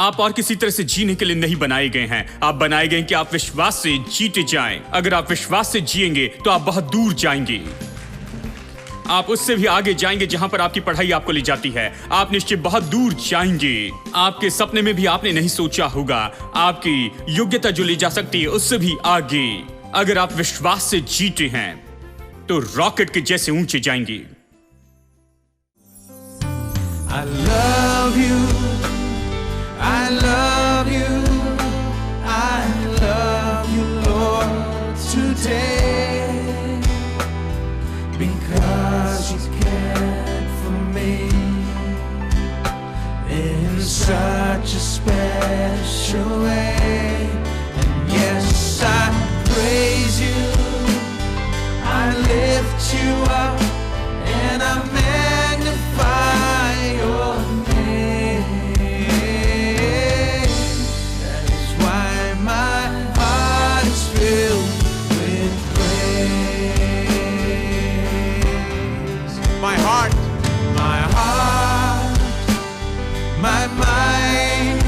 आप और किसी तरह से जीने के लिए नहीं बनाए गए हैं। आप बनाए गए हैं कि आप विश्वास से जीते जाएं। अगर आप विश्वास से जिएंगे तो आप बहुत दूर जाएंगे। आप उससे भी आगे जाएंगे जहां पर आपकी पढ़ाई आपको ले जाती है। आप निश्चय बहुत दूर जाएंगे। आपके सपने में भी आपने नहीं सोचा होगा। आपकी योग्यता जो ले जा सकती है उससे भी आगे। अगर आप विश्वास से जीते हैं तो रॉकेट के जैसे ऊंचे जाएंगे। I love you, I love you, I love you, Lord, today, because you cared for me in such a special way. And yes, I praise you, I lift you up, and I magnify your name. That is why my heart is filled with praise. My heart, my mind,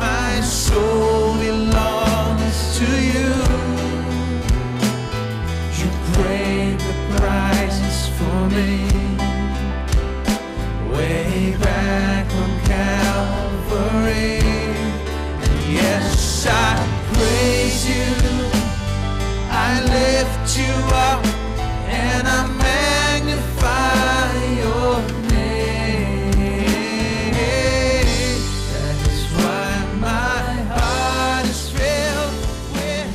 my soul belongs to you. You paid the price for me. Way back on Calvary. And yes, I praise you, I lift you up, and I magnify your name. That is why my heart is filled with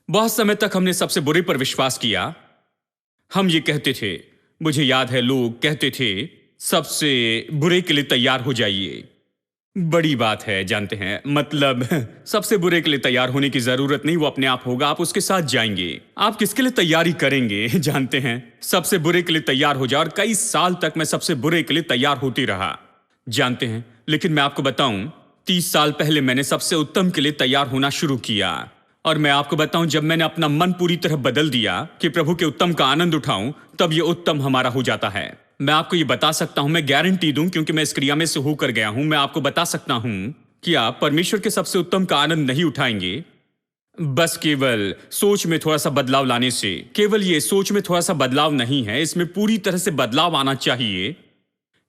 बहुत समय तक हमने सबसे बुरे पर विश्वास किया। हम ये कहते थे, मुझे याद है लोग कहते थे, सबसे बुरे के लिए तैयार हो जाइए। बड़ी बात है, जानते हैं, मतलब सबसे बुरे के लिए तैयार होने की जरूरत नहीं, वो अपने आप होगा, आप उसके साथ जाएंगे। आप किसके लिए तैयारी करेंगे? जानते हैं, सबसे बुरे के लिए तैयार हो जाओ। और कई साल तक मैं सबसे बुरे के लिए तैयार होती रहा, जानते हैं। लेकिन मैं आपको बताऊं, 30 साल पहले मैंने सबसे उत्तम के लिए तैयार होना शुरू किया। और मैं आपको बताऊं, जब मैंने अपना मन पूरी तरह बदल दिया कि प्रभु के उत्तम का आनंद उठाऊं, तब ये उत्तम हमारा हो जाता है। मैं आपको ये बता सकता हूं, मैं गारंटी दूं, क्योंकि मैं इस क्रिया में से होकर गया हूं। मैं आपको बता सकता हूं कि आप परमेश्वर के सबसे उत्तम का आनंद नहीं उठाएंगे बस केवल सोच में थोड़ा सा बदलाव लाने से। केवल ये सोच में थोड़ा सा बदलाव नहीं है, इसमें पूरी तरह से बदलाव आना चाहिए।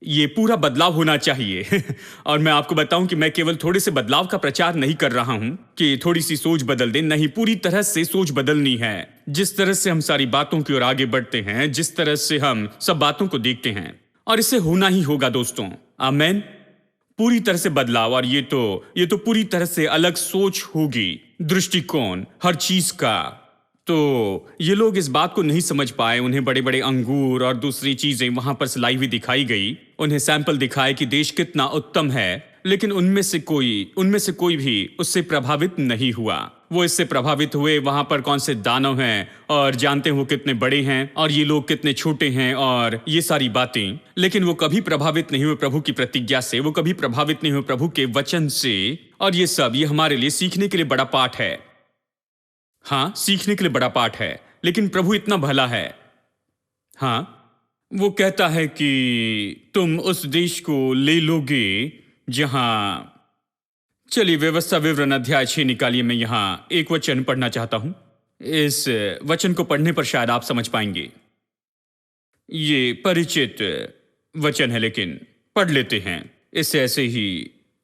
ये पूरा बदलाव होना चाहिए। और मैं आपको बताऊं कि मैं केवल थोड़े से बदलाव का प्रचार नहीं कर रहा हूं कि थोड़ी सी सोच बदल दें, नहीं, पूरी तरह से सोच बदलनी है। जिस तरह से हम सारी बातों की ओर आगे बढ़ते हैं, जिस तरह से हम सब बातों को देखते हैं, और इसे होना ही होगा दोस्तों। आमेन। पूरी तरह से बदलाव, और ये तो पूरी तरह से अलग सोच होगी, दृष्टिकोण हर चीज का। तो ये लोग इस बात को नहीं समझ पाए। उन्हें बड़े बड़े अंगूर और दूसरी चीजें वहां पर लाई हुई दिखाई गई। उन्हें सैंपल दिखाए कि देश कितना उत्तम है, लेकिन उनमें से कोई भी उससे प्रभावित नहीं हुआ। वो इससे प्रभावित हुए वहां पर कौन से दानव हैं, और जानते हैं वो कितने बड़े हैं, और ये लोग कितने छोटे हैं, और ये सारी बातें। लेकिन वो कभी प्रभावित नहीं हुए प्रभु की प्रतिज्ञा से, वो कभी प्रभावित नहीं हुए प्रभु के वचन से। और ये सब ये हमारे लिए सीखने के लिए बड़ा पाठ है। हाँ, सीखने के लिए बड़ा पाठ है। लेकिन प्रभु इतना भला है। हाँ, वो कहता है कि तुम उस देश को ले लोगे जहां, चलिए व्यवस्था विवरण अध्याय 6 निकालिए। मैं यहां एक वचन पढ़ना चाहता हूं। इस वचन को पढ़ने पर शायद आप समझ पाएंगे। ये परिचित वचन है, लेकिन पढ़ लेते हैं इसे ऐसे ही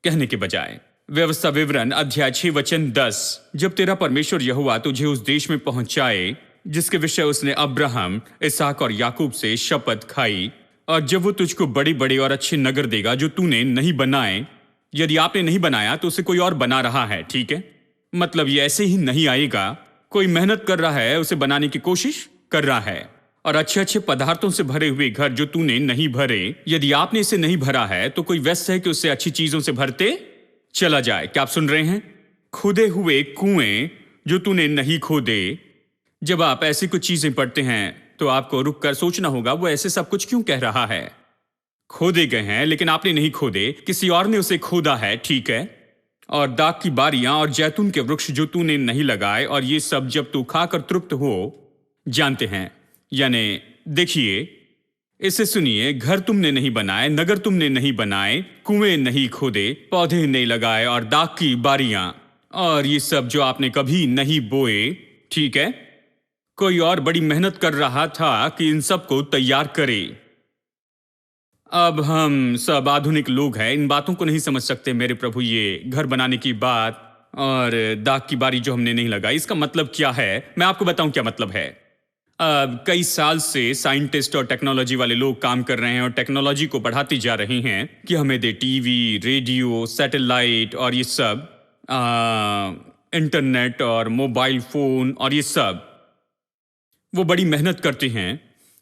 कहने के बजाय। व्यवस्था विवरण अध्याय 6 वचन 10। जब तेरा परमेश्वर यहोवा तुझे उस देश में पहुंचाए जिसके विषय उसने अब्राहम, इसहाक और याकूब से शपथ खाई, और जब वो तुझको बड़े बड़े और अच्छे नगर देगा जो तूने नहीं बनाए। यदि आपने नहीं बनाया तो उसे कोई और बना रहा है, ठीक है? मतलब ये ऐसे ही नहीं आएगा। कोई मेहनत कर रहा है, उसे बनाने की कोशिश कर रहा है। और अच्छे अच्छे पदार्थों से भरे हुए घर जो तूने नहीं भरे, यदि आपने इसे नहीं भरा है तो कोई व्यस्त है कि उससे अच्छी चीजों से भरते चला जाए। क्या आप सुन रहे हैं? खुदे हुए कुएं जो तूने नहीं खोदे। जब आप ऐसी कुछ चीजें पढ़ते हैं तो आपको रुक कर सोचना होगा, वो ऐसे सब कुछ क्यों कह रहा है? खोदे गए हैं, लेकिन आपने नहीं खोदे, किसी और ने उसे खोदा है, ठीक है? और दाख की बारियां और जैतून के वृक्ष जो तूने नहीं लगाए, और ये सब जब तू खाकर तृप्त हो जानते हैं। यानी देखिए, इसे सुनिए, घर तुमने नहीं बनाए, नगर तुमने नहीं बनाए, कुएं नहीं खोदे, पौधे नहीं लगाए, और दाख की बारियां और ये सब जो आपने कभी नहीं बोए, ठीक है, कोई और बड़ी मेहनत कर रहा था कि इन सब को तैयार करे। अब हम सब आधुनिक लोग हैं, इन बातों को नहीं समझ सकते मेरे प्रभु। ये घर बनाने की बात और दाख की बारी जो हमने नहीं लगाई, इसका मतलब क्या है? मैं आपको बताऊं क्या मतलब है। अब कई साल से साइंटिस्ट और टेक्नोलॉजी वाले लोग काम कर रहे हैं और टेक्नोलॉजी को बढ़ाते जा रहे हैं कि हमें दे टीवी, रेडियो, सैटेलाइट और ये सब, इंटरनेट और मोबाइल फोन और ये सब। वो बड़ी मेहनत करते हैं।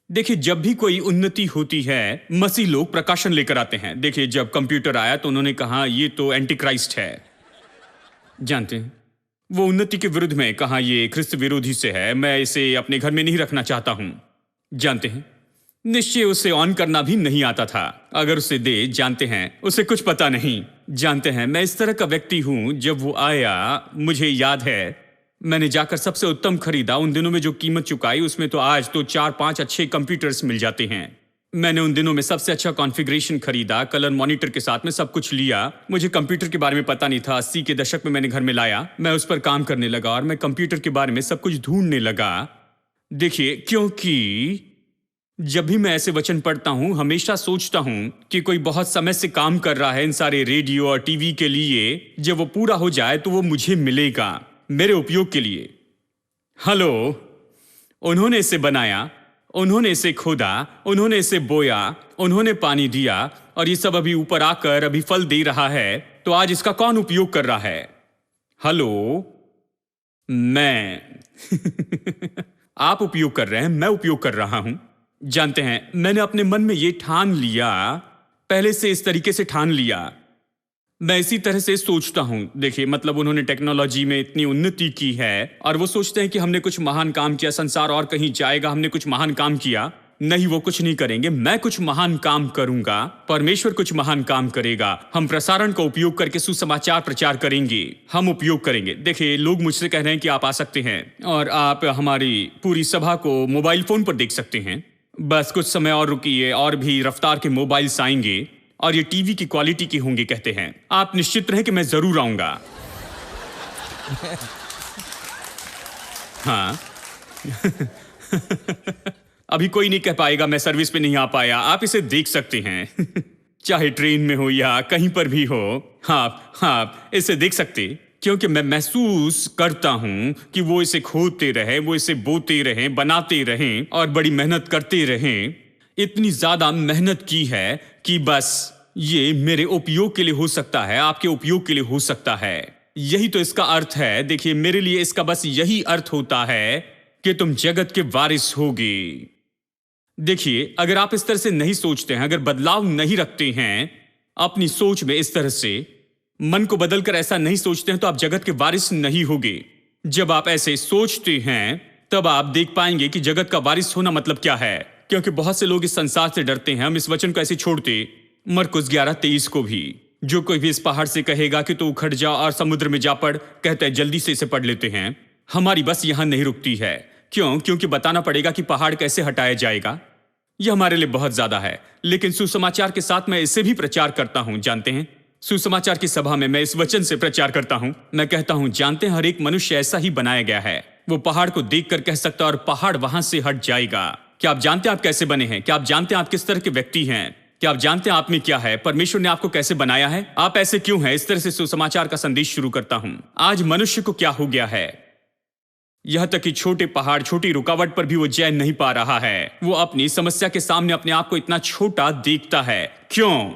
देखिए, जब भी कोई उन्नति होती है, मसीह लोग प्रकाशन लेकर आते हैं। देखिए, जब कंप्यूटर आया तो उन्होंने कहा ये तो एंटी क्राइस्ट है, जानते हैं। वो उन्नति के विरुद्ध में कहा ये ख्रिस्त विरोधी से है, मैं इसे अपने घर में नहीं रखना चाहता हूं, जानते हैं। निश्चय उसे ऑन करना भी नहीं आता था, अगर उसे दे, जानते हैं, उसे कुछ पता नहीं, जानते हैं। मैं इस तरह का व्यक्ति हूं। जब वो आया, मुझे याद है, मैंने जाकर सबसे उत्तम खरीदा। उन दिनों में जो कीमत चुकाई उसमें तो आज तो 4-5 अच्छे कंप्यूटर्स मिल जाते हैं। मैंने उन दिनों में सबसे अच्छा कॉन्फ़िगरेशन खरीदा, कलर मॉनिटर के साथ में सब कुछ लिया। मुझे कंप्यूटर के बारे में पता नहीं था। 80 के दशक में मैंने घर में लाया, मैं उस पर काम करने लगा और मैं कंप्यूटर के बारे में सब कुछ ढूंढने लगा। देखिए, क्योंकि जब भी मैं ऐसे वचन पढ़ता हूं, हमेशा सोचता हूं कि कोई बहुत समय से काम कर रहा है इन सारे रेडियो और टीवी के लिए। जब वो पूरा हो जाए तो वो मुझे मिलेगा, मेरे उपयोग के लिए। हेलो, उन्होंने इसे बनाया, उन्होंने इसे खोदा, उन्होंने इसे बोया, उन्होंने पानी दिया, और ये सब अभी ऊपर आकर अभी फल दे रहा है। तो आज इसका कौन उपयोग कर रहा है? हेलो, मैं आप उपयोग कर रहे हैं, मैं उपयोग कर रहा हूं, जानते हैं। मैंने अपने मन में ये ठान लिया, पहले से इस तरीके से ठान लिया। मैं इसी तरह से सोचता हूं। देखिए, मतलब उन्होंने टेक्नोलॉजी में इतनी उन्नति की है और वो सोचते हैं कि हमने कुछ महान काम किया, संसार और कहीं जाएगा, हमने कुछ महान काम किया। नहीं, वो कुछ नहीं करेंगे। मैं कुछ महान काम करूंगा, परमेश्वर कुछ महान काम करेगा। हम प्रसारण का उपयोग करके सुसमाचार प्रचार करेंगे, हम उपयोग करेंगे। देखिए, लोग मुझसे कह रहे हैं कि आप आ सकते हैं और आप हमारी पूरी सभा को मोबाइल फोन पर देख सकते हैं। बस कुछ समय और रुकिए, और भी रफ्तार के मोबाइल्स आएंगे और ये टीवी की क्वालिटी की होंगे, कहते हैं। आप निश्चित रहें कि मैं जरूर आऊंगा। हाँ अभी कोई नहीं कह पाएगा मैं सर्विस पे नहीं आ पाया। आप इसे देख सकते हैं चाहे ट्रेन में हो या कहीं पर भी हो। हाँ, इसे देख सकते, क्योंकि मैं महसूस करता हूं कि वो इसे खोदते रहे, वो इसे बोते रहे, बनाते रहें और बड़ी मेहनत करते रहें। इतनी ज्यादा मेहनत की है कि बस ये मेरे उपयोग के लिए हो सकता है, आपके उपयोग के लिए हो सकता है। यही तो इसका अर्थ है। देखिए, मेरे लिए इसका बस यही अर्थ होता है कि तुम जगत के वारिस होगे। देखिए, अगर आप इस तरह से नहीं सोचते हैं, अगर बदलाव नहीं रखते हैं अपनी सोच में, इस तरह से मन को बदलकर ऐसा नहीं सोचते हैं, तो आप जगत के वारिस नहीं होगे। जब आप ऐसे सोचते हैं तब आप देख पाएंगे कि जगत का वारिस होना मतलब क्या है। क्योंकि बहुत से लोग इस संसार से डरते हैं। हम इस वचन को ऐसे छोड़ते, मरकुस 11:23 को भी, जो कोई भी इस पहाड़ से कहेगा कि तू उखड़ जा और समुद्र में जा पड़, कहता है जल्दी से इसे पढ़ लेते हैं। हमारी बस यहां नहीं रुकती है। क्यों? क्योंकि बताना पड़ेगा कि पहाड़ कैसे हटाया जाएगा। यह हमारे लिए बहुत ज्यादा है। लेकिन सुसमाचार के साथ मैं इसे भी प्रचार करता हूं, जानते हैं। सुसमाचार की सभा में मैं इस वचन से प्रचार करता हूं। मैं कहता हूं, जानते हैं, हर एक मनुष्य ऐसा ही बनाया गया है। वो पहाड़ को देखकर कह सकता है और पहाड़ वहां से हट जाएगा। क्या आप जानते हैं आप कैसे बने हैं? क्या आप जानते हैं आप किस तरह के व्यक्ति हैं? क्या आप जानते हैं आप में क्या है? परमेश्वर ने आपको कैसे बनाया है? आप ऐसे क्यों हैं? इस तरह से सुसमाचार का संदेश शुरू करता हूं। आज मनुष्य को क्या हो गया है? यहां तक कि छोटे पहाड़, छोटी रुकावट पर भी वो जय नहीं पा रहा है। वो अपनी समस्या के सामने अपने आप को इतना छोटा देखता है। क्यों?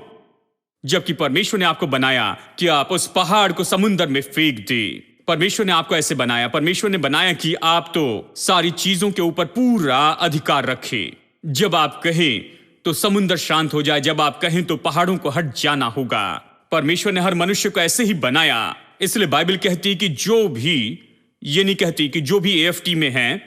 जबकि परमेश्वर ने आपको बनाया कि आप उस पहाड़ को समुद्र में फेंक दे। परमेश्वर ने आपको ऐसे बनाया। परमेश्वर ने बनाया कि आप तो सारी चीजों के ऊपर पूरा अधिकार रखें। जब आप कहें तो समुद्र शांत हो जाए, जब आप कहें तो पहाड़ों को हट जाना होगा। परमेश्वर ने हर मनुष्य को ऐसे ही बनाया। इसलिए बाइबल कहती है कि जो भी, ये नहीं कहती कि जो भी AFT में है,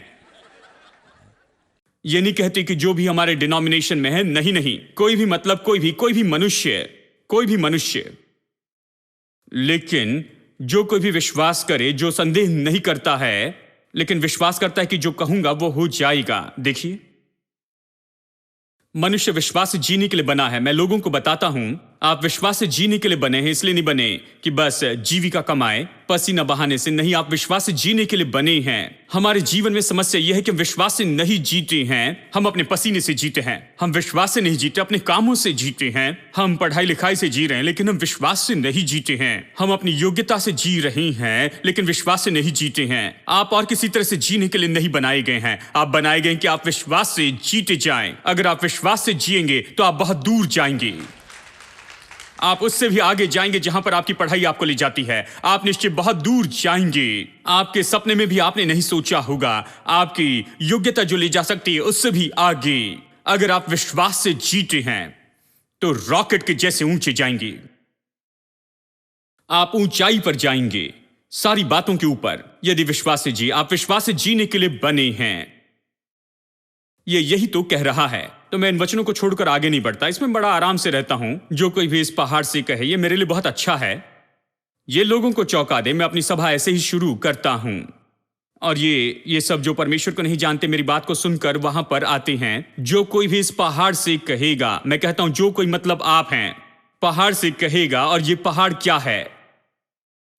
ये नहीं कहती कि जो भी हमारे डिनोमिनेशन में है, नहीं, कोई भी, मतलब कोई भी मनुष्य लेकिन जो कोई भी विश्वास करे, जो संदेह नहीं करता है, लेकिन विश्वास करता है कि जो कहूंगा वो हो जाएगा। देखिए, मनुष्य विश्वास से जीने के लिए बना है। मैं लोगों को बताता हूं, आप विश्वास से जीने के लिए बने हैं, इसलिए नहीं बने कि बस जीविका कमाए पसीना बहाने से। नहीं, आप विश्वास से जीने के लिए बने हैं। हमारे जीवन में समस्या यह है कि हम विश्वास से नहीं जीते हैं, हम अपने पसीने से जीते हैं। हम विश्वास से नहीं जीते, अपने कामों से जीते हैं। हम पढ़ाई लिखाई से जी रहे हैं, लेकिन हम विश्वास से नहीं जीते हैं। हम अपनी योग्यता से जी रहे हैं, लेकिन विश्वास से नहीं जीते हैं। आप और किसी तरह से जीने के लिए नहीं बनाए गए हैं। आप बनाए गए कि आप विश्वास से जीते जाएं। अगर आप विश्वास से जिएंगे तो आप बहुत दूर जाएंगे। आप उससे भी आगे जाएंगे जहां पर आपकी पढ़ाई आपको ले जाती है। आप निश्चय बहुत दूर जाएंगे। आपके सपने में भी आपने नहीं सोचा होगा। आपकी योग्यता जो ले जा सकती है उससे भी आगे। अगर आप विश्वास से जीते हैं तो रॉकेट के जैसे ऊंचे जाएंगे। आप ऊंचाई पर जाएंगे, सारी बातों के ऊपर, यदि विश्वास से जी। आप विश्वास से जीने के लिए बने हैं। ये यही तो कह रहा है। तो मैं इन वचनों को छोड़कर आगे नहीं बढ़ता, इसमें बड़ा आराम से रहता हूं। जो कोई भी इस पहाड़ से कहे ये मेरे लिए बहुत अच्छा है, ये लोगों को चौंका दे। मैं अपनी सभा ऐसे ही शुरू करता हूं, और ये सब जो परमेश्वर को नहीं जानते मेरी बात को सुनकर वहां पर आते हैं। जो कोई भी इस पहाड़ से कहेगा, मैं कहता हूं जो कोई मतलब आप हैं, पहाड़ से कहेगा। और ये पहाड़ क्या है?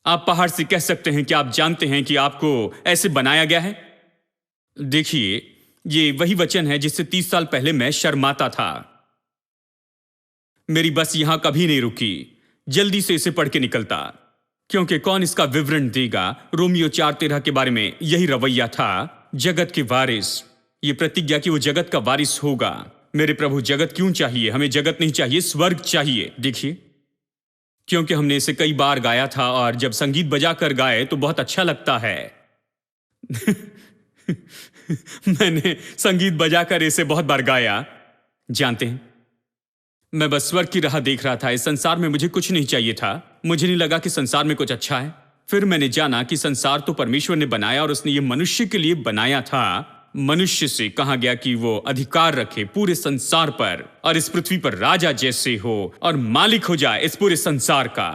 आप पहाड़ से कह सकते हैं कि आप जानते हैं कि आपको ऐसे बनाया गया है। देखिए, ये वही वचन है जिससे 30 साल पहले मैं शर्माता था। मेरी बस यहां कभी नहीं रुकी, जल्दी से इसे पढ़ के निकलता, क्योंकि कौन इसका विवरण देगा। रोमियो 4:13 के बारे में यही रवैया था। जगत के वारिस, ये प्रतिज्ञा कि वो जगत का वारिस होगा। मेरे प्रभु, जगत क्यों चाहिए? हमें जगत नहीं चाहिए, स्वर्ग चाहिए। देखिए, क्योंकि हमने इसे कई बार गाया था, और जब संगीत बजाकर गाए तो बहुत अच्छा लगता है। मैंने संगीत बजाकर इसे बहुत बार गाया। जानते हैं, मैं बस स्वर्ग की राह देख रहा था। इस संसार में मुझे कुछ नहीं चाहिए था। मुझे नहीं लगा कि संसार में कुछ अच्छा है। फिर मैंने जाना कि संसार तो परमेश्वर ने बनाया, और उसने ये मनुष्य के लिए बनाया था। मनुष्य से कहा गया कि वो अधिकार रखे पूरे संसार पर, और इस पृथ्वी पर राजा जैसे हो, और मालिक हो जाए इस पूरे संसार का,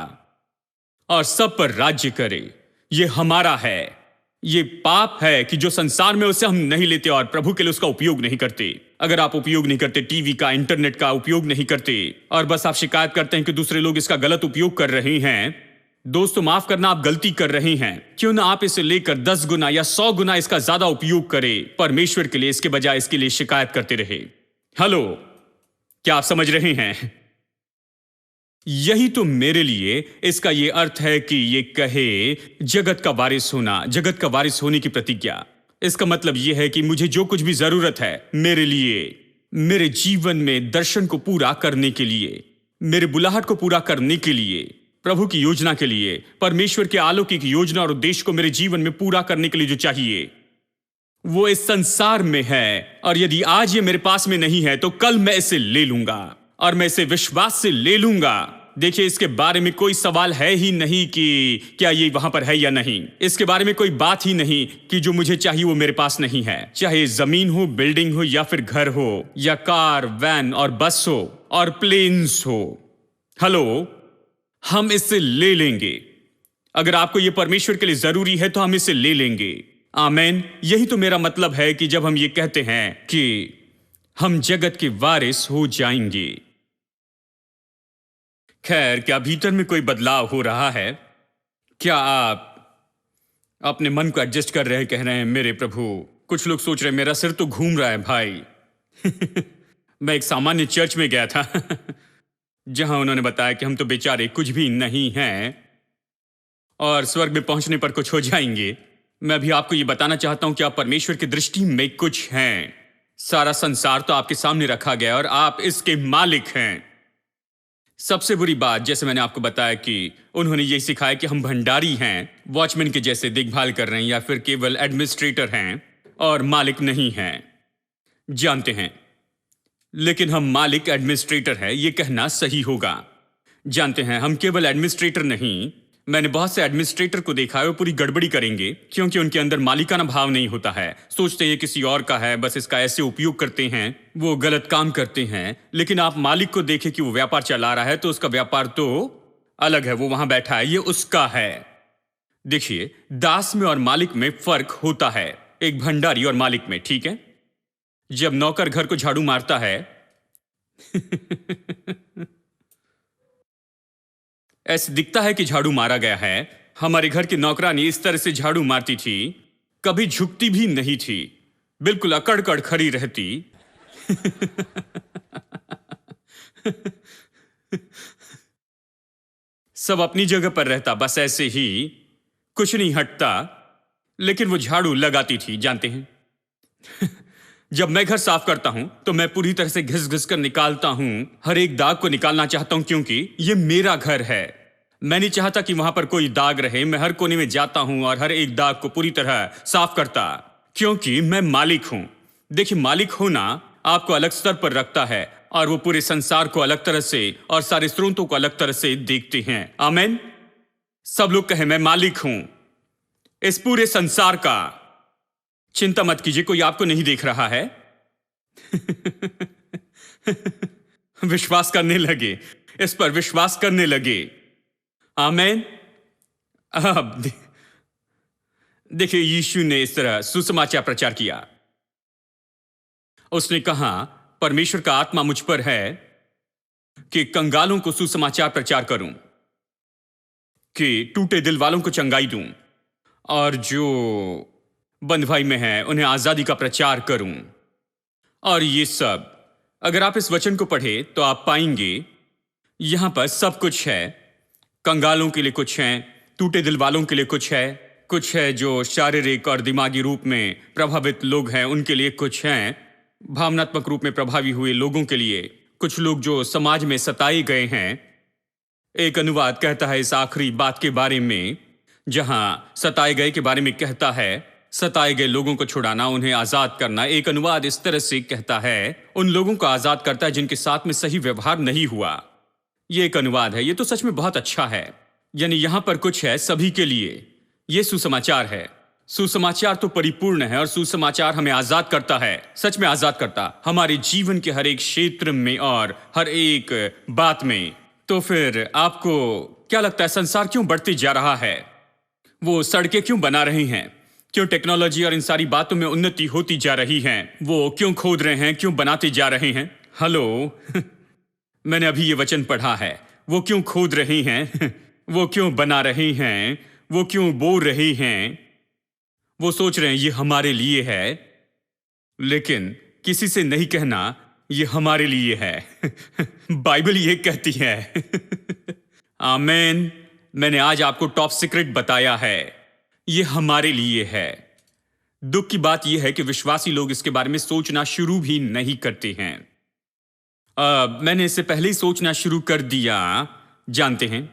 और सब पर राज्य करे। ये हमारा है। ये पाप है कि जो संसार में उसे हम नहीं लेते और प्रभु के लिए उसका उपयोग नहीं करते। अगर आप उपयोग नहीं करते, टीवी का, इंटरनेट का उपयोग नहीं करते, और बस आप शिकायत करते हैं कि दूसरे लोग इसका गलत उपयोग कर रहे हैं, दोस्तों माफ करना, आप गलती कर रहे हैं। क्यों ना आप इसे लेकर 10 गुना या 100 गुना इसका ज्यादा उपयोग करें परमेश्वर के लिए, इसके बजाय इसके लिए शिकायत करते रहे। हेलो, क्या आप समझ रहे हैं? यही तो मेरे लिए इसका ये अर्थ है कि ये कहे जगत का वारिस होना, जगत का वारिस होने की प्रतिज्ञा। इसका मतलब यह है कि मुझे जो कुछ भी जरूरत है मेरे लिए, मेरे जीवन में दर्शन को पूरा करने के लिए, मेरे बुलाहट को पूरा करने के लिए, प्रभु की योजना के लिए, परमेश्वर के अलौकिक योजना और उद्देश्य को मेरे जीवन में पूरा करने के लिए जो चाहिए वो इस संसार में है। और यदि आज ये मेरे पास में नहीं है तो कल मैं इसे ले लूंगा, और मैं इसे विश्वास से ले लूंगा। देखिए, इसके बारे में कोई सवाल है ही नहीं कि क्या ये वहां पर है या नहीं। इसके बारे में कोई बात ही नहीं कि जो मुझे चाहिए वो मेरे पास नहीं है। चाहे जमीन हो, बिल्डिंग हो, या फिर घर हो, या कार, वैन और बस हो, और प्लेन्स हो। हेलो, हम इसे ले लेंगे। अगर आपको ये परमेश्वर के लिए जरूरी है तो हम इसे ले लेंगे। आमेन। यही तो मेरा मतलब है कि जब हम ये कहते हैं कि हम जगत के वारिस हो जाएंगे। खैर, क्या भीतर में कोई बदलाव हो रहा है? क्या आप अपने मन को एडजस्ट कर रहे हैं, कह रहे हैं मेरे प्रभु? कुछ लोग सोच रहे हैं मेरा सिर तो घूम रहा है भाई। मैं एक सामान्य चर्च में गया था जहां उन्होंने बताया कि हम तो बेचारे कुछ भी नहीं हैं और स्वर्ग में पहुंचने पर कुछ हो जाएंगे। मैं भी आपको यह बताना चाहता हूं कि आप परमेश्वर की दृष्टि में कुछ हैं। सारा संसार तो आपके सामने रखा गया और आप इसके मालिक हैं। सबसे बुरी बात, जैसे मैंने आपको बताया कि उन्होंने यही सिखाया कि हम भंडारी हैं, वॉचमैन के जैसे देखभाल कर रहे हैं, या फिर केवल एडमिनिस्ट्रेटर हैं और मालिक नहीं हैं। जानते हैं, लेकिन हम मालिक एडमिनिस्ट्रेटर हैं, यह कहना सही होगा। जानते हैं, हम केवल एडमिनिस्ट्रेटर नहीं। मैंने बहुत से एडमिनिस्ट्रेटर को देखा है, वो पूरी गड़बड़ी करेंगे क्योंकि उनके अंदर मालिकाना भाव नहीं होता है। सोचते हैं किसी और का है, बस इसका ऐसे उपयोग करते हैं, वो गलत काम करते हैं। लेकिन आप मालिक को देखें कि वो व्यापार चला रहा है तो उसका व्यापार तो अलग है, वो वहां बैठा है, ये उसका है। देखिए, दास में और मालिक में फर्क होता है, एक भंडारी और मालिक में, ठीक है? जब नौकर घर को झाड़ू मारता है ऐसे दिखता है कि झाड़ू मारा गया है। हमारे घर की नौकरानी इस तरह से झाड़ू मारती थी, कभी झुकती भी नहीं थी, बिल्कुल अकड़ कड़ खड़ी रहती। सब अपनी जगह पर रहता, बस ऐसे ही, कुछ नहीं हटता, लेकिन वो झाड़ू लगाती थी, जानते हैं? जब मैं घर साफ करता हूं तो मैं पूरी तरह से घिस घिस कर निकालता हूं, हर एक दाग को निकालना चाहता हूं, क्योंकि ये मेरा घर है। मैं नहीं चाहता कि वहां पर कोई दाग रहे। मैं हर कोने में जाता हूं और हर एक दाग को पूरी तरह साफ करता, क्योंकि मैं मालिक हूं। देखिए, मालिक होना आपको अलग स्तर पर रखता है और वो पूरे संसार को अलग तरह से और सारे स्रोतों को अलग तरह से देखते हैं। आमेन। सब लोग कहें, मैं मालिक हूं इस पूरे संसार का। चिंता मत कीजिए, कोई आपको नहीं देख रहा है। विश्वास करने लगे, इस पर विश्वास करने लगे। आमेन। अब देखिए, यीशु ने इस तरह सुसमाचार प्रचार किया। उसने कहा, परमेश्वर का आत्मा मुझ पर है कि कंगालों को सुसमाचार प्रचार करूं, कि टूटे दिल वालों को चंगाई दूं, और जो बंधुआई में है उन्हें आजादी का प्रचार करूं। और ये सब, अगर आप इस वचन को पढ़े तो आप पाएंगे यहां पर सब कुछ है। कंगालों के लिए कुछ है, टूटे दिल वालों के लिए कुछ है जो शारीरिक और दिमागी रूप में प्रभावित लोग हैं उनके लिए कुछ है, भावनात्मक रूप में प्रभावी हुए लोगों के लिए, कुछ लोग जो समाज में सताए गए हैं। एक अनुवाद कहता है इस आखिरी बात के बारे में, जहां सताए गए के बारे में कहता है, सताए गए लोगों को छुड़ाना, उन्हें आजाद करना। एक अनुवाद इस तरह से कहता है, उन लोगों को आजाद करता है जिनके साथ में सही व्यवहार नहीं हुआ। यह एक अनुवाद है, यह तो सच में बहुत अच्छा है। यानी यहां पर कुछ है सभी के लिए। यह सुसमाचार है। सुसमाचार तो परिपूर्ण है और सुसमाचार हमें आजाद करता है, सच में आजाद करता, हमारे जीवन के हर एक क्षेत्र में और हर एक बात में। तो फिर आपको क्या लगता है, संसार क्यों बढ़ते जा रहा है? वो सड़कें क्यों बना रहे हैं? क्यों टेक्नोलॉजी और इन सारी बातों में उन्नति होती जा रही है? वो क्यों खोद रहे हैं, क्यों बनाते जा रहे हैं? हेलो। मैंने अभी ये वचन पढ़ा है। वो क्यों खोद रहे हैं? वो क्यों बना रहे हैं? वो क्यों बो रहे हैं? वो सोच रहे हैं ये हमारे लिए है, लेकिन किसी से नहीं कहना ये हमारे लिए है। बाइबल ये कहती है। आमेन। मैंने आज आपको टॉप सीक्रेट बताया है, ये हमारे लिए है। दुख की बात यह है कि विश्वासी लोग इसके बारे में सोचना शुरू भी नहीं करते हैं। मैंने इससे पहले ही सोचना शुरू कर दिया। जानते हैं,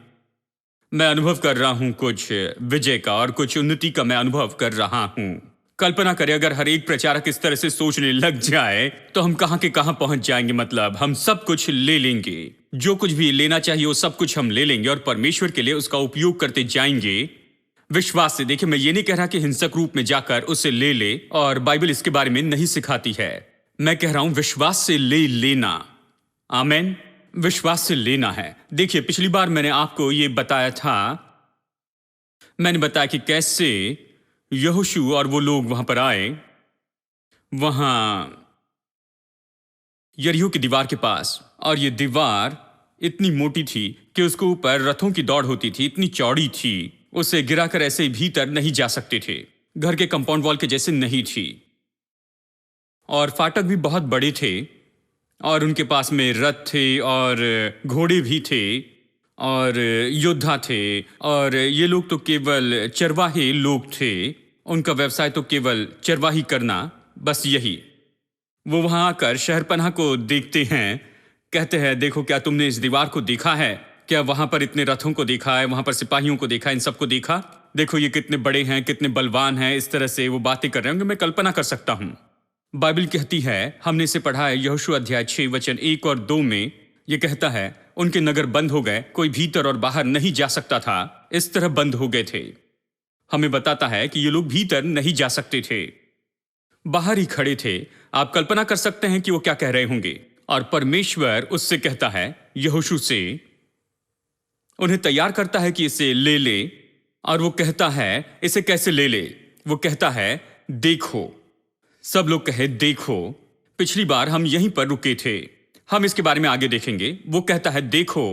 मैं अनुभव कर रहा हूं कुछ विजय का और कुछ उन्नति का मैं अनुभव कर रहा हूं। कल्पना करें, अगर हर एक प्रचारक इस तरह से सोचने लग जाए तो हम कहां के कहां पहुंच जाएंगे। मतलब हम सब कुछ ले लेंगे, जो कुछ भी लेना चाहिए वो सब कुछ हम ले लेंगे और परमेश्वर के लिए उसका उपयोग करते जाएंगे विश्वास से। देखिए, मैं ये नहीं कह रहा कि हिंसक रूप में जाकर उसे ले ले, और बाइबल इसके बारे में नहीं सिखाती है। मैं कह रहा हूं विश्वास से ले लेना। आमेन। विश्वास से लेना है। देखिए, पिछली बार मैंने आपको यह बताया था, मैंने बताया कि कैसे यहोशू और वो लोग वहां पर आए, वहां यरीहो की दीवार के पास, और ये दीवार इतनी मोटी थी कि उसके ऊपर रथों की दौड़ होती थी, इतनी चौड़ी थी, उसे गिराकर ऐसे भीतर नहीं जा सकते थे, घर के कंपाउंड वॉल के जैसे नहीं थी, और फाटक भी बहुत बड़े थे, और उनके पास में रथ थे और घोड़े भी थे और योद्धा थे, और ये लोग तो केवल चरवाहे लोग थे। उनका व्यवसाय तो केवल चरवाही करना, बस यही। वो वहां आकर शहरपनाह को देखते हैं, कहते हैं, देखो क्या तुमने इस दीवार को देखा है? क्या वहां पर इतने रथों को देखा है? वहां पर सिपाहियों को देखा, इन सबको देखा? देखो ये कितने बड़े हैं, कितने बलवान हैं। इस तरह से वो बातें कर रहे होंगे, मैं कल्पना कर सकता हूं। बाइबल कहती है, हमने इसे पढ़ा है यहोशू अध्याय 6 वचन 1 और 2 में, यह कहता है, उनके नगर बंद हो गए, कोई भीतर और बाहर नहीं जा सकता था, इस तरह बंद हो गए थे। हमें बताता है कि ये लोग भीतर नहीं जा सकते थे, बाहर ही खड़े थे। आप कल्पना कर सकते हैं कि वो क्या कह रहे होंगे। और परमेश्वर उससे कहता है, यहोशू से, उन्हें तैयार करता है कि इसे ले ले, और वो कहता है इसे कैसे ले ले। वो कहता है देखो। सब लोग कहे देखो। पिछली बार हम यहीं पर रुके थे, हम इसके बारे में आगे देखेंगे। वो कहता है देखो।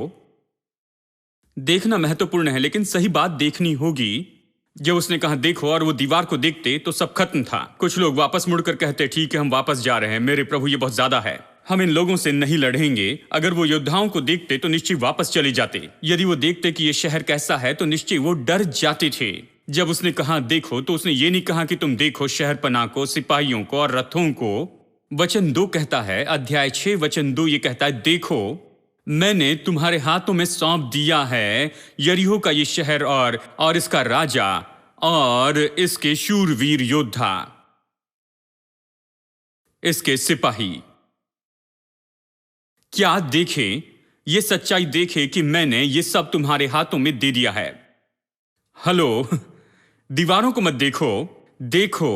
देखना महत्वपूर्ण है, लेकिन सही बात देखनी होगी। जब उसने कहा देखो और वो दीवार को देखते तो सब खत्म था। कुछ लोग वापस मुड़कर कहते ठीक है हम वापस जा रहे हैं, मेरे प्रभु ये बहुत ज्यादा है, हम इन लोगों से नहीं लड़ेंगे। अगर वो योद्धाओं को देखते तो निश्चय वापस चले जाते। यदि वो देखते कि ये शहर कैसा है तो निश्चय वो डर जाते थे। जब उसने कहा देखो तो उसने ये नहीं कहा कि तुम देखो शहरपनाह को, सिपाहियों को और रथों को। वचन 2 कहता है, अध्याय 6 वचन 2 ये कहता है देखो मैंने तुम्हारे हाथों में सौंप दिया है यरीहो का ये शहर और इसका राजा और इसके शूरवीर योद्धा, इसके सिपाही। क्या देखे, ये सच्चाई देखे कि मैंने ये सब तुम्हारे हाथों में दे दिया है। हेलो, दीवारों को मत देखो, देखो।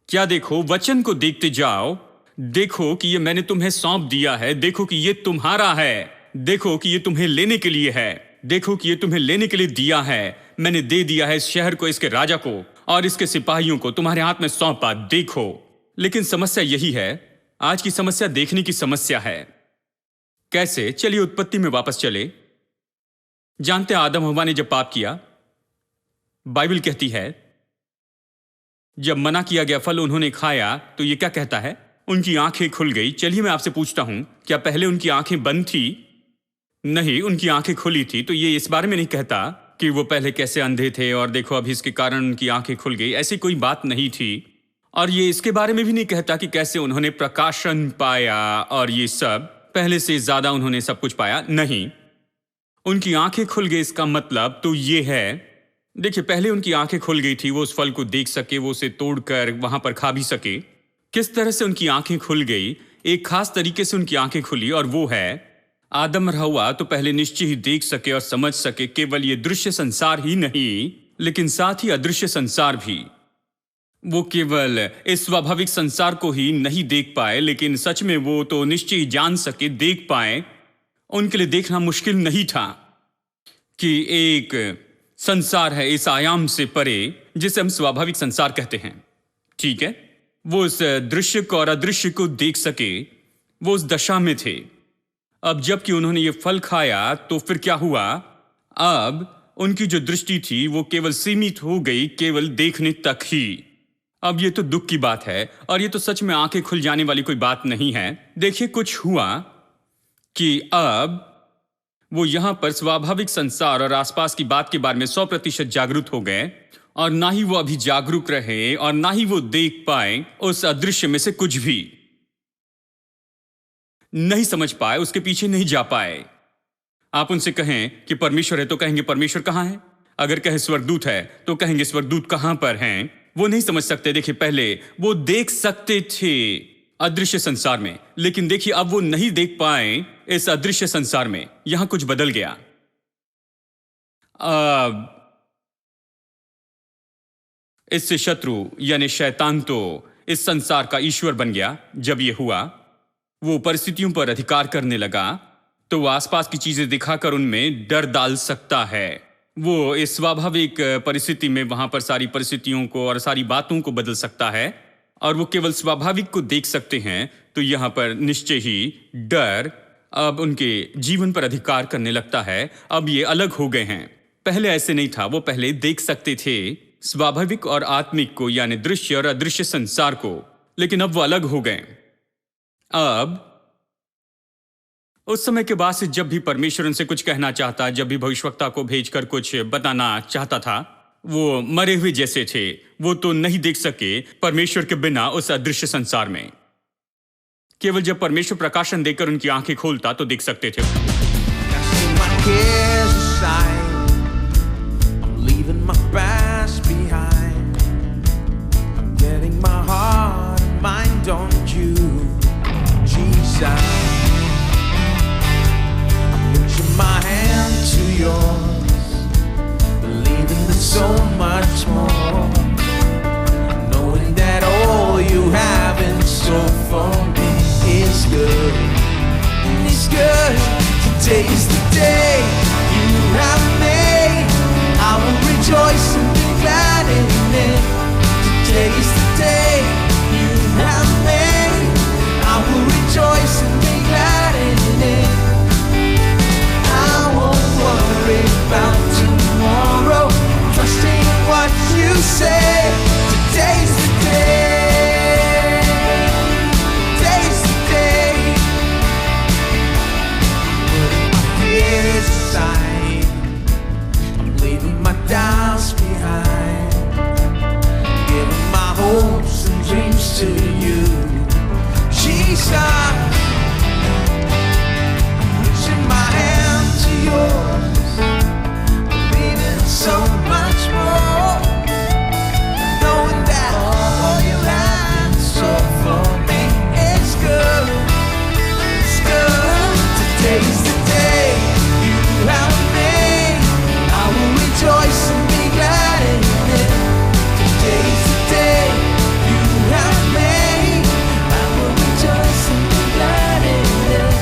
क्या देखो? वचन को देखते जाओ। देखो कि ये मैंने तुम्हें सौंप दिया है। देखो कि ये तुम्हारा है। देखो कि ये तुम्हें लेने के लिए है। देखो कि ये तुम्हें लेने के लिए दिया है। मैंने दे दिया है इस शहर को, इसके राजा को और इसके सिपाहियों को तुम्हारे हाथ में सौंपा। देखो। लेकिन समस्या यही है, आज की समस्या देखने की समस्या है। कैसे? चलिए उत्पत्ति में वापस चले। जानते हैं आदम हव्वा ने जब पाप किया, बाइबल कहती है जब मना किया गया फल उन्होंने खाया तो ये क्या कहता है? उनकी आंखें खुल गई। चलिए मैं आपसे पूछता हूं, क्या पहले उनकी आंखें बंद थी? नहीं, उनकी आंखें खुली थी। तो ये इस बारे में नहीं कहता कि वो पहले कैसे अंधे थे और देखो अभी इसके कारण उनकी आंखें खुल गई। ऐसी कोई बात नहीं थी। और ये इसके बारे में भी नहीं कहता कि कैसे उन्होंने प्रकाशन पाया और ये सब, पहले से ज्यादा उन्होंने सब कुछ पाया। नहीं, उनकी आंखें खुल गई। इसका मतलब तो ये है, देखिए पहले उनकी आंखें खुल गई थी, वो उस फल को देख सके, वो उसे तोड़कर वहां पर खा भी सके। किस तरह से उनकी आंखें खुल गई? एक खास तरीके से उनकी आंखें खुली, और वो है आदम और हव्वा तो पहले निश्चय ही देख सके और समझ सके केवल ये दृश्य संसार ही नहीं, लेकिन साथ ही अदृश्य संसार भी। वो केवल इस स्वाभाविक संसार को ही नहीं देख पाए, लेकिन सच में वो तो निश्चय ही जान सके, देख पाए। उनके लिए देखना मुश्किल नहीं था कि एक संसार है इस आयाम से परे जिसे हम स्वाभाविक संसार कहते हैं। ठीक है, वो उस दृश्य को और अदृश्य को देख सके, वो उस दशा में थे। अब जबकि उन्होंने ये फल खाया तो फिर क्या हुआ? अब उनकी जो दृष्टि थी वो केवल सीमित हो गई, केवल देखने तक ही। अब ये तो दुख की बात है, और ये तो सच में आंखें खुल जाने वाली कोई बात नहीं है। देखिए कुछ हुआ कि अब वो यहां पर स्वाभाविक संसार और आसपास की बात के बारे में 100% जागरूक हो गए, और ना ही वो अभी जागरूक रहे और ना ही वो देख पाए उस अदृश्य में से कुछ भी नहीं समझ पाए, उसके पीछे नहीं जा पाए। आप उनसे कहें कि परमेश्वर है तो कहेंगे परमेश्वर कहां है? अगर कहें स्वर्गदूत है तो कहेंगे स्वर्गदूत कहां पर हैं? वो नहीं समझ सकते। देखिए पहले वो देख सकते थे अदृश्य संसार में, लेकिन देखिए अब वो नहीं देख पाए इस अदृश्य संसार में। यहां कुछ बदल गया। इससे शत्रु यानी शैतान तो इस संसार का ईश्वर बन गया। जब ये हुआ, वो परिस्थितियों पर अधिकार करने लगा, तो वो आसपास की चीजें दिखाकर उनमें डर डाल सकता है। वो इस स्वाभाविक परिस्थिति में वहां पर सारी परिस्थितियों को और सारी बातों को बदल सकता है, और वो केवल स्वाभाविक को देख सकते हैं। तो यहां पर निश्चय ही डर अब उनके जीवन पर अधिकार करने लगता है। अब ये अलग हो गए हैं। पहले ऐसे नहीं था। वो पहले देख सकते थे स्वाभाविक और आत्मिक को, यानी दृश्य और अदृश्य संसार को, लेकिन अब वो अलग हो गए। अब उस समय के बाद से जब भी परमेश्वर उनसे कुछ कहना चाहता, जब भी भविष्यवक्ता को भेजकर कुछ बताना चाहता था, वो मरे हुए जैसे थे। वो तो नहीं देख सके परमेश्वर के बिना उस अदृश्य संसार में। केवल जब परमेश्वर प्रकाशन देकर उनकी आंखें खोलता तो देख सकते थे। My hand to yours, believing there's so much more, knowing that all you have in store for me is good. It's good. Today's the day you have sun. Reaching my hand to yours, believing so much more, knowing that all you have in store for me is good. It's good. Today's the day you have made. I will rejoice and be glad in it. Today's the day you have made. I will rejoice and be glad in it.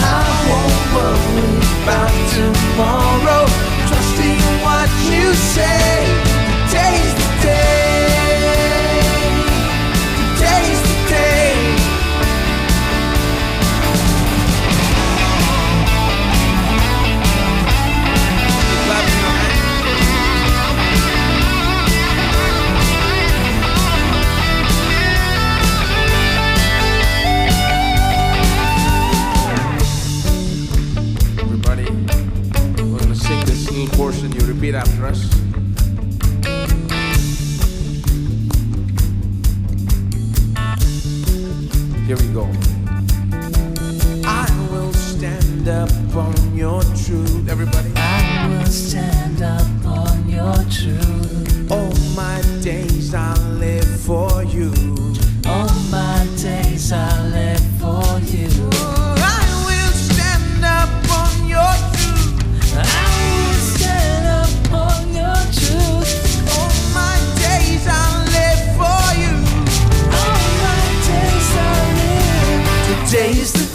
I won't worry about tomorrow, trusting what you say. Today's the day. Today's the day. Everybody, we're gonna sing this little portion. You repeat after us. Here we go. I will stand up on your truth. Everybody. I will stand up on your truth. All my days I'll live for you. All my days I live for you. I will stand up on your truth. I will stand up on your truth. All my days I'll live for you. All my days I live. Today is the